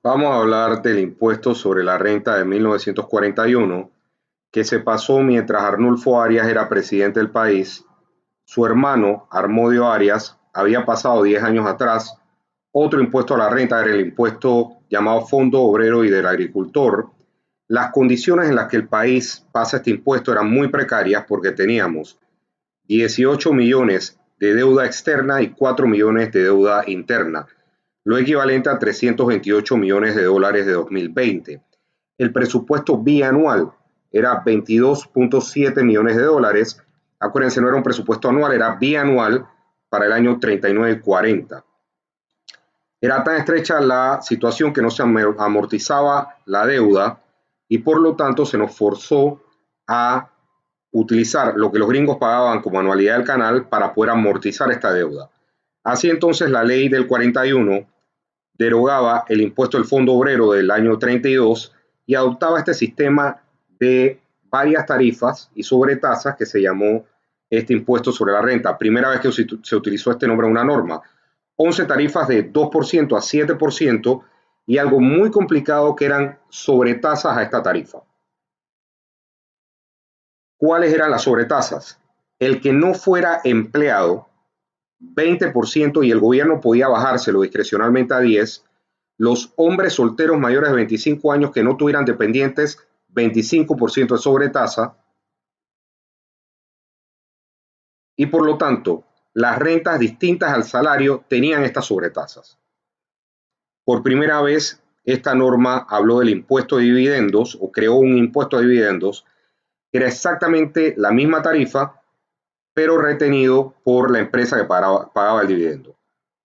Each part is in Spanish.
Vamos a hablar del impuesto sobre la renta de 1941, que se pasó mientras Arnulfo Arias era presidente del país. Su hermano, Armodio Arias, había pasado 10 años atrás otro impuesto a la renta, era el impuesto llamado Fondo Obrero y del Agricultor. Las condiciones en las que el país pasa este impuesto eran muy precarias porque teníamos 18 millones de deuda externa y 4 millones de deuda interna, lo equivalente a 328 millones de dólares de 2020. El presupuesto bianual era 22.7 millones de dólares. Acuérdense, no era un presupuesto anual, era bianual para el año 39 y 40. Era tan estrecha la situación que no se amortizaba la deuda y por lo tanto se nos forzó a utilizar lo que los gringos pagaban como anualidad del canal para poder amortizar esta deuda. Así entonces la ley del 41 derogaba el impuesto del Fondo Obrero del año 32 y adoptaba este sistema de varias tarifas y sobretasas que se llamó este impuesto sobre la renta. Primera vez que se utilizó este nombre en una norma. 11 tarifas de 2% a 7% y algo muy complicado que eran sobretasas a esta tarifa. ¿Cuáles eran las sobretasas? El que no fuera empleado, 20% y el gobierno podía bajárselo discrecionalmente a 10%. Los hombres solteros mayores de 25 años que no tuvieran dependientes, 25% de sobretasa. Y por lo tanto, las rentas distintas al salario tenían estas sobretasas. Por primera vez, esta norma habló del impuesto de dividendos o creó un impuesto de dividendos que era exactamente la misma tarifa, pero retenido por la empresa que pagaba el dividendo.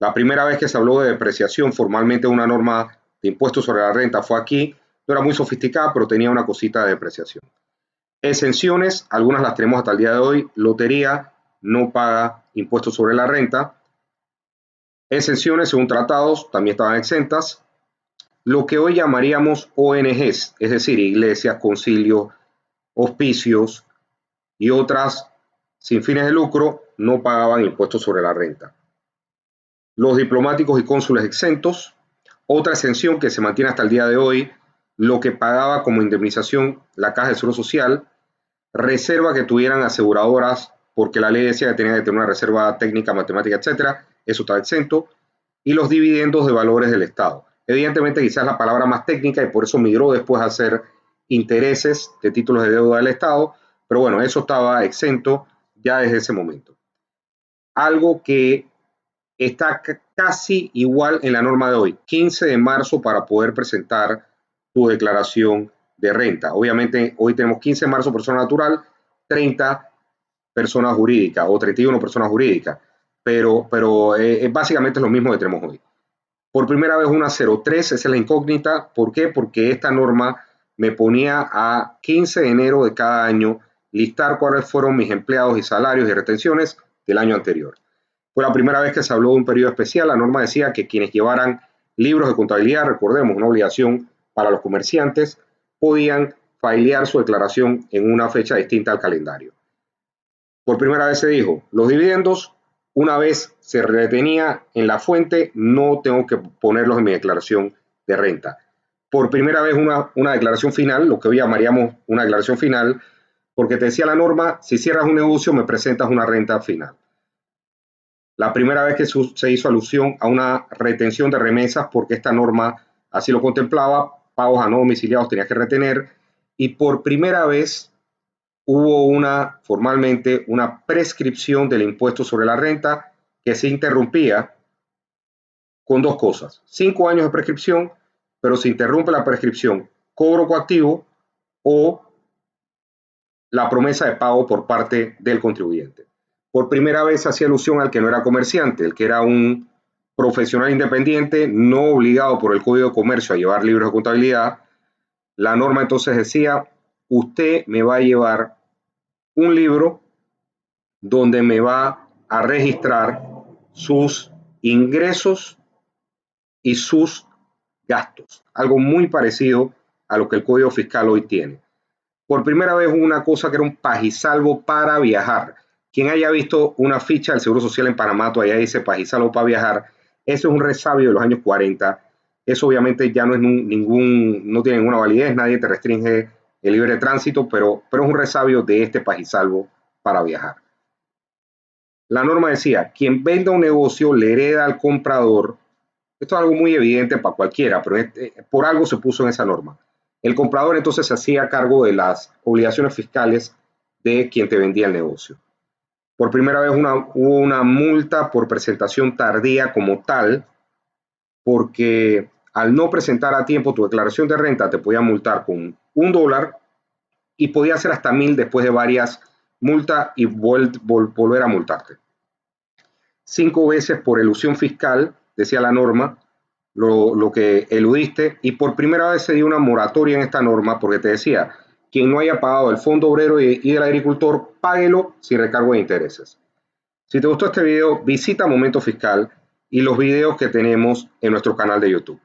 La primera vez que se habló de depreciación formalmente de una norma de impuestos sobre la renta fue aquí. No era muy sofisticada, pero tenía una cosita de depreciación. Exenciones, algunas las tenemos hasta el día de hoy. Lotería no paga impuestos sobre la renta. Exenciones, según tratados, también estaban exentas. Lo que hoy llamaríamos ONGs, es decir, iglesias, concilios, hospicios y otras sin fines de lucro, no pagaban impuestos sobre la renta. Los diplomáticos y cónsules exentos. Otra exención que se mantiene hasta el día de hoy, lo que pagaba como indemnización la Caja de Seguro Social, reserva que tuvieran aseguradoras, porque la ley decía que tenía que tener una reserva técnica, matemática, etcétera, eso estaba exento, y los dividendos de valores del Estado. Evidentemente quizás la palabra más técnica y por eso migró después a ser intereses de títulos de deuda del Estado, pero bueno, eso estaba exento ya desde ese momento. Algo que está casi igual en la norma de hoy, 15 de marzo para poder presentar tu declaración de renta. Obviamente hoy tenemos 15 de marzo persona natural, 30 personas jurídicas o 31 personas jurídicas, pero básicamente es lo mismo que tenemos hoy. Por primera vez una 03, esa es la incógnita. ¿Por qué? Porque esta norma me ponía a 15 de enero de cada año listar cuáles fueron mis empleados y salarios y retenciones del año anterior. Fue la primera vez que se habló de un periodo especial. La norma decía que quienes llevaran libros de contabilidad, recordemos, una obligación para los comerciantes, podían filear su declaración en una fecha distinta al calendario. Por primera vez se dijo, los dividendos, una vez se retenía en la fuente, no tengo que ponerlos en mi declaración de renta. Por primera vez una declaración final, lo que hoy llamaríamos una declaración final, porque te decía la norma, si cierras un negocio me presentas una renta final. La primera vez que se hizo alusión a una retención de remesas, porque esta norma así lo contemplaba, pagos a no domiciliados tenías que retener, y por primera vez hubo formalmente una prescripción del impuesto sobre la renta que se interrumpía con dos cosas. 5 años de prescripción, pero se interrumpe la prescripción, cobro coactivo o la promesa de pago por parte del contribuyente. Por primera vez hacía alusión al que no era comerciante, el que era un profesional independiente, no obligado por el Código de Comercio a llevar libros de contabilidad. La norma entonces decía, usted me va a llevar un libro donde me va a registrar sus ingresos y sus gastos. Algo muy parecido a lo que el Código Fiscal hoy tiene. Por primera vez hubo una cosa que era un pagisalvo para viajar. Quien haya visto una ficha del Seguro Social en Panamá, todavía dice pagisalvo para viajar. Eso es un resabio de los años 40, Eso obviamente ya no es no tiene ninguna validez, nadie te restringe el libre tránsito, pero es un resabio de este paz y salvo para viajar. La norma decía, quien venda un negocio le hereda al comprador. Esto es algo muy evidente para cualquiera, pero por algo se puso en esa norma. El comprador entonces se hacía cargo de las obligaciones fiscales de quien te vendía el negocio. Por primera vez hubo una multa por presentación tardía como tal, porque al no presentar a tiempo tu declaración de renta te podían multar con $1 y podía ser hasta 1.000 después de varias multas y volver a multarte. 5 veces por elusión fiscal, decía la norma, lo que eludiste, y por primera vez se dio una moratoria en esta norma porque te decía, quien no haya pagado el Fondo Obrero y del Agricultor, páguelo sin recargo de intereses. Si te gustó este video, visita Momento Fiscal y los videos que tenemos en nuestro canal de YouTube.